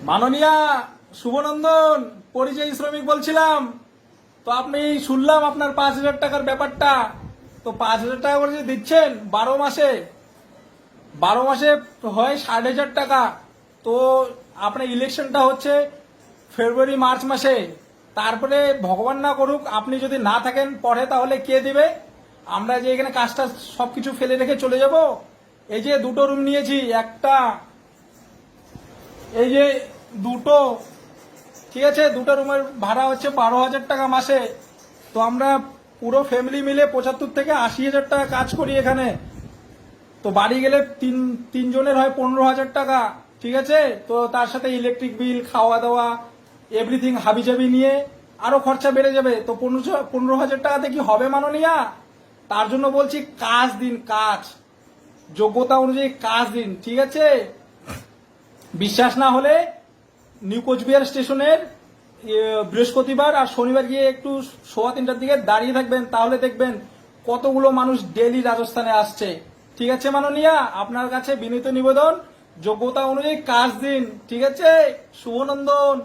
মাননীয়া শুভনন্দন, পরিযায়ী শ্রমিক বলছিলাম। তো আপনি শুনলাম আপনার 5,000 টাকার ব্যাপারটা। তো 5,000 টাকা করে যে দিচ্ছেন 12 মাসে, 12 মাসে হয় 60,000 টাকা। তো আপনার ইলেকশনটা হচ্ছে ফেব্রুয়ারি মার্চ মাসে। তারপরে ভগবান না করুক আপনি যদি না থাকেন পরে, তাহলে কে দিবে? আমরা যে এখানে কাজটা সবকিছু ফেলে রেখে চলে যাব। এই যে দুটো রুম নিয়েছি, একটা এই যে দুটো, ঠিক আছে, দুটো রুমের ভাড়া হচ্ছে 12,000 টাকা মাসে। তো আমরা পুরো ফ্যামিলি মিলে 75 থেকে 80,000 টাকা কাজ করি এখানে। তো বাড়ি গেলে তিনজনের হয় 15,000 টাকা, ঠিক আছে। তো তার সাথে ইলেকট্রিক বিল, খাওয়া দাওয়া, এভরিথিং হাবিজাবি নিয়ে আরো খরচা বেড়ে যাবে। তো 15,000 টাকাতে কি হবে মাননীয়া? তার জন্য বলছি কাজ দিন, কাজ যোগ্যতা অনুযায়ী কাজ দিন, ঠিক আছে। বিশ্বাস না হলে নিউ কোচবিহার স্টেশনের বৃহস্পতিবার আর শনিবার গিয়ে একটু 3:15 দিকে দাঁড়িয়ে থাকবেন, তাহলে দেখবেন কতগুলো মানুষ ডেলি রাজস্থানে আসছে। ঠিক আছে মাননীয়া, আপনার কাছে বিনীত নিবেদন, যোগ্যতা অনুযায়ী কাজ দিন, ঠিক আছে। শুভনন্দন।